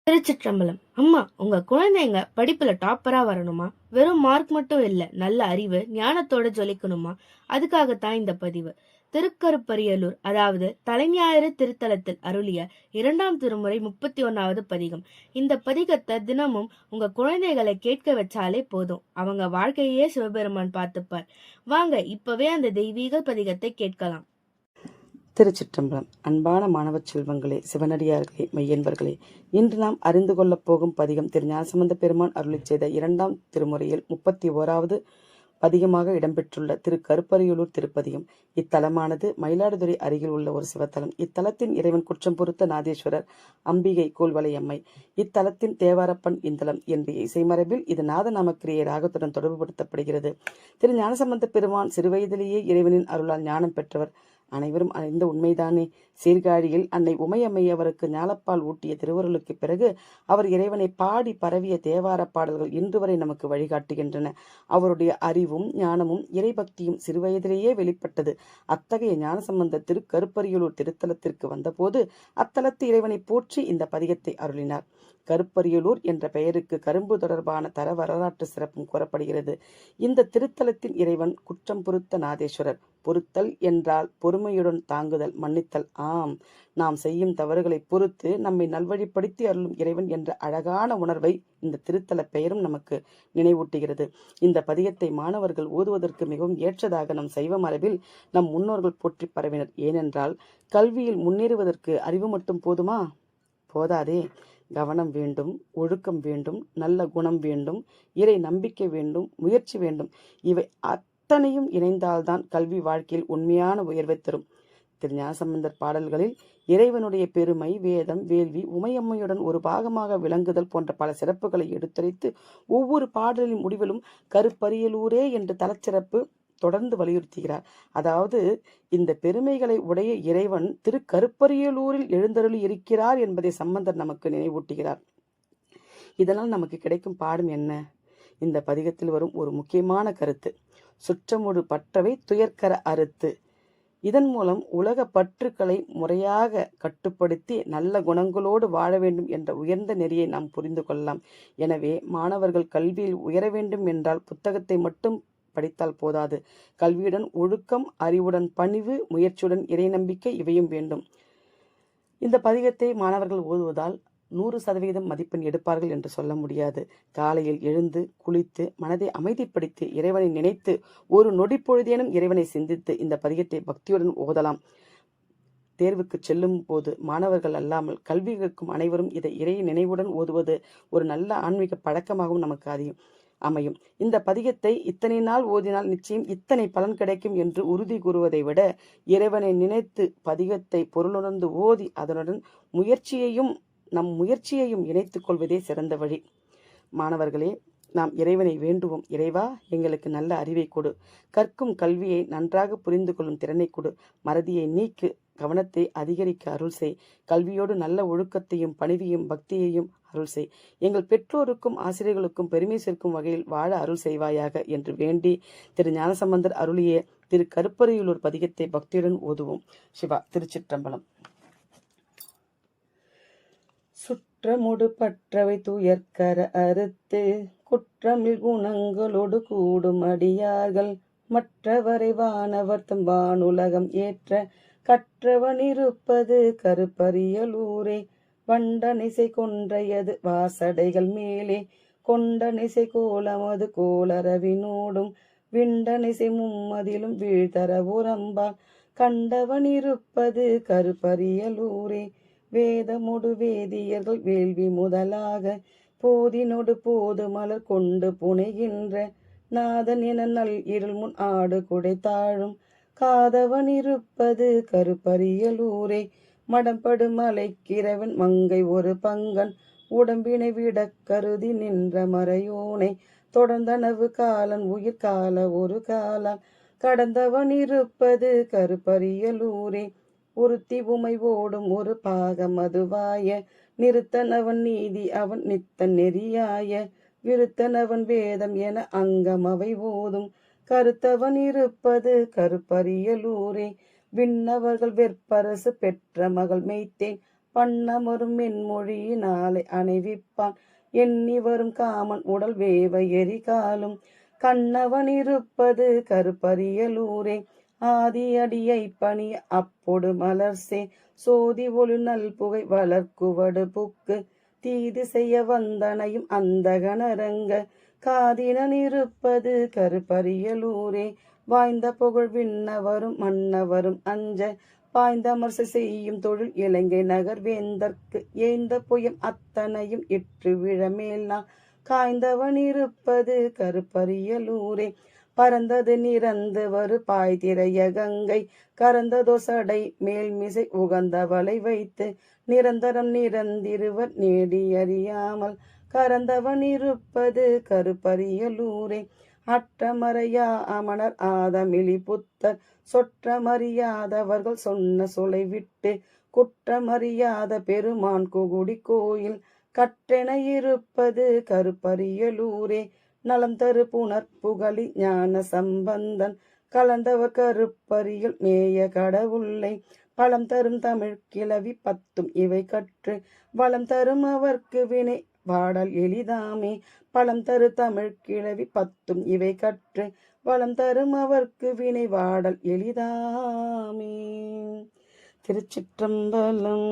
திருச்சிற்றம்பலம். அம்மா, உங்க குழந்தைங்க படிப்புல டாப்பரா வரணுமா? வெறும் மார்க் மட்டும் இல்ல, நல்ல அறிவு ஞானத்தோட ஜொலிக்கணுமா? அதுக்காகத்தான் இந்த பதிவு. திருக்கருப்பரியலூர், அதாவது தலைஞாயிறு திருத்தலத்தில் அருளிய 2ஆம் திருமுறை 31வது பதிகம். இந்த பதிகத்தை தினமும் உங்க குழந்தைகளை கேட்க வச்சாலே போதும், அவங்க வாழ்க்கையே சிவபெருமான் பார்த்துப்பார். வாங்க இப்பவே அந்த தெய்வீக பதிகத்தை கேட்கலாம். திருச்சிற்றம்பலம். அன்பான மாணவ செல்வங்களே, சிவனடியார்களே, மெய்யன்பர்களே, இன்று நாம் அறிந்து கொள்ளப் போகும் பதிகம் திரு ஞானசம்பந்த பெருமான் அருளிச் செய்த 2ஆம் திருமுறையில் 31வது பதிகமாக இடம்பெற்றுள்ள திரு கருப்பரியலூர் திருப்பதிகம். இத்தலமானது மயிலாடுதுறை அருகில் உள்ள ஒரு சிவத்தலம். இத்தலத்தின் இறைவன் குற்றம் பொறுத்த நாதேஸ்வரர், அம்பிகை கோல்வளையம்மை. இத்தலத்தின் தேவாரப்பன் இந்தலம் என்ற இசைமரபில் இது நாதநாமக்கிரியை ராகத்துடன் தொடர்புபடுத்தப்படுகிறது. திரு ஞானசம்பந்த பெருமான் சிறுவயதிலேயே இறைவனின் அருளால் ஞானம் பெற்றவர். அனைவரும் அறிந்த உண்மைதானே. சீர்காழியில் அன்னை உமையம்மை அவருக்கு ஞாலப்பால் ஊட்டிய திருவருளுக்கு பிறகு அவர் இறைவனை பாடி பரவிய தேவார பாடல்கள் இன்று வரை நமக்கு வழிகாட்டுகின்றன. அவருடைய அறிவும் ஞானமும் இறைபக்தியும் சிறுவயதிலேயே வெளிப்பட்டது. அத்தகைய ஞானசம்பந்த திருக்கருப்பரியலூர் திருத்தலத்திற்கு வந்தபோது அத்தலத்து இறைவனை போற்றி இந்த பதிகத்தை அருளினார். கருப்பரியலூர் என்ற பெயருக்கு கரும்பு தொடர்பான தர வரலாற்று சிறப்பும் கூறப்படுகிறது. இந்த திருத்தலத்தின் இறைவன் குற்றம் பொறுத்த நாதேஸ்வரர். பொறுத்தல் என்றால் பொறுமையுடன் தாங்குதல், மன்னித்தல். ஆம், நாம் செய்யும் தவறுகளை பொறுத்து நம்மை நல்வழிப்படுத்தி அருளும் இறைவன் என்ற அழகான உணர்வை இந்த திருத்தல பெயரும் நமக்கு நினைவூட்டுகிறது. இந்த பதிகத்தை மாணவர்கள் ஓதுவதற்கு மிகவும் ஏற்றதாக நம் சைவ மரபில் நம் முன்னோர்கள் போற்றி பரவினர். ஏனென்றால் கல்வியில் முன்னேறுவதற்கு அறிவு மட்டும் போதுமா? போதாதே. கவனம் வேண்டும், ஒழுக்கம் வேண்டும், நல்ல குணம் வேண்டும், இறை நம்பிக்கை வேண்டும், முயற்சி வேண்டும். இவை அத்தனையும் இணைந்தால்தான் கல்வி வாழ்க்கையில் உண்மையான உயர்வை தரும். திரு ஞானசம்பந்தர் பாடல்களில் இறைவனுடைய பெருமை, வேதம், வேள்வி, உமையம்மையுடன் ஒரு பாகமாக விளங்குதல் போன்ற பல சிறப்புகளை எடுத்துரைத்து ஒவ்வொரு பாடலின் முடிவிலும் கருப்பரியலூரே என்று தலச்சிறப்பு தொடர்ந்து வலியுறுத்துகிறார். அதாவது இந்த பெருமைகளை உடைய இறைவன் திரு கருப்பரியலூரில் எழுந்தருளி இருக்கிறார் என்பதை சம்பந்தர் நமக்கு நினைவூட்டுகிறார். இதனால் நமக்கு கிடைக்கும் பாடம் என்ன? இந்த பதிகத்தில் வரும் ஒரு முக்கியமான கருத்து, சுற்றமுடு பற்றவை துயர்கர அறுத்து. இதன் மூலம் உலக பற்றுக்களை முறையாக கட்டுப்படுத்தி நல்ல குணங்களோடு வாழ வேண்டும் என்ற உயர்ந்த நெறியை நாம் புரிந்து கொள்ளலாம். எனவே மாணவர்கள் கல்வியில் உயர வேண்டும் என்றால் புத்தகத்தை மட்டும் படித்தால் போதாது. கல்வியுடன் ஒழுக்கம், அறிவுடன் பணிவு, முயற்சியுடன் இறை நம்பிக்கை இவையும் வேண்டும். இந்த பதிகத்தை மாணவர்கள் ஓதுவதால் 100% மதிப்பெண் எடுப்பார்கள் என்று சொல்ல முடியாது. காலையில் எழுந்து குளித்து மனதை அமைதிப்படுத்தி இறைவனை நினைத்து ஒரு நொடி பொழுதேனும் இறைவனை சிந்தித்து இந்த பதிகத்தை பக்தியுடன் ஓதலாம். தேர்வுக்கு செல்லும் போது மாணவர்கள் அல்லாமல் கல்வி கற்கும் அனைவரும் இதை இறை நினைவுடன் ஓதுவது ஒரு நல்ல ஆன்மீக பழக்கமாகவும் நமக்கு அமையும். இந்த பதிகத்தை இத்தனை நாள் ஓதினால் நிச்சயம் இத்தனை பலன் கிடைக்கும் என்று உறுதி கூறுவதை விட இறைவனை நினைத்து பதிகத்தை பொருளுணர்ந்து ஓதி அதனுடன் நம் முயற்சியையும் இணைத்துக் கொள்வதே சிறந்த வழி. மாணவர்களே, நாம் இறைவனை வேண்டுவோம். இறைவா, எங்களுக்கு நல்ல அறிவை கொடு, கற்கும் கல்வியை நன்றாக புரிந்து கொள்ளும் திறனை கொடு, மறதியை நீக்கு, கவனத்தை அதிகரிக்க அருள் செய், கல்வியோடு நல்ல ஒழுக்கத்தையும் பணிவையும் பக்தியையும் அருள் செய், எங்கள் பெற்றோருக்கும் ஆசிரியர்களுக்கும் பெருமை சேர்க்கும் வகையில் வாழ அருள் செய்வாயாக என்று வேண்டி திரு ஞானசம்பந்தர் அருளிய திரு கருப்பரியலூர் பதிகத்தை பக்தியுடன் ஓதுவோம். சிவா. திருச்சிற்றம்பலம். சுற்றமுடு பற்றவை துயர்கர அறுத்து குற்றமில் குணங்களோடு கூடும் அடியார்கள் மற்றவரை வானவர் தம் வானுலகம் ஏற்ற கற்றவன் இருப்பது கருப்பரியலூரே. வண்டனிசை கொன்றையது வாசடைகள் மேலே கொண்டனிசை கோலமது கோளரவினோடும் விண்டனிசை மும்மதிலும் வீழ்தர உரம்பால் கண்டவன் இருப்பது கருப்பரியலூரே. வேதமொடு வேதியர்கள் வேள்வி முதலாக போதினொடு போது மலர் கொண்டு புனைகின்ற நாதன் என நல் இருள் முன் ஆடு குடை தாழும் காதவன் இருப்பது கருப்பரியலூரே. மடம்படு மலைக்கிறவன் மங்கை ஒரு பங்கன் உடம்பினை விட கருதி நின்ற மறையோனை தொடர்ந்தனவு காலன் உயிர் கால ஒரு காலால் கடந்தவன் இருப்பது கருப்பரியலூரே. ஒருத்தி உமை ஓடும் ஒரு பாகம் அதுவாய நிறுத்தனவன் நீதி அவன் நித்த நெறியாய விருத்தனவன் வேதம் என அங்கம் அவை ஓதும் கருத்தவன் இருப்பது கருப்பரியலூரே. விண்ணவர்கள் வெற்பரசு பெற்ற மகள் மெய்த்தேன் வண்ணமொரும் மென்மொழியினாலே அணைவிப்பான் எண்ணி வரும் காமன் உடல் வேவ எரிகாலும் கண்ணவன் இருப்பது கருப்பரியலூரே ஆதி அடியை பணிய அப்பொடு மலர்சே சோதி ஒளி நல் புகை வளர்க்குவடு புக்கு தீது செய்ய வந்தனையும் அந்தகனரங்க காதினன் இருப்பது கருப்பரியலூரே வாய்ந்த புகழ் விண்ணவரும் மன்னவரும் அஞ்ச பாய்ந்தமர்சை செய்யும் தொழில் இலங்கை நகர் வேந்தற்கு ஏய்ந்த புயம் அத்தனையும் இற்று விழமேல்னா காய்ந்தவன் இருப்பது கருப்பரியலூரே பறந்தது நிறந்து வரு பாய்திரைய கங்கை கறந்ததோ சடை மேல்மிசை உகந்தவளை வைத்து நிரந்தரம் நிரந்திருவர் நேடியறியாமல் கறந்தவன் இருப்பது கருப்பரியலூரே அற்றமறையா அமணர் ஆதமிழி புத்தர் சொற்றமறியாதவர்கள் சொன்ன சொலை விட்டு குற்றமறியாத பெருமான் குகுடி கோயில் கற்றென இருப்பது கருப்பரியலூரே நலம் தரு புனற்புகழி ஞான சம்பந்தன் கலந்தவர் கருப்பரியல் மேய கடவுளை பலம் தரும் தமிழ் கிளவி பத்தும் இவை கற்று வளம் தரும் அவர்க்கு வினை வாடல் எளிதாமே பலம் தரு தமிழ் கிளவி பத்தும் இவை கற்று வளம் தரும் அவர்க்கு வினை வாடல் எளிதாமே. திருச்சிற்றம்பலம்.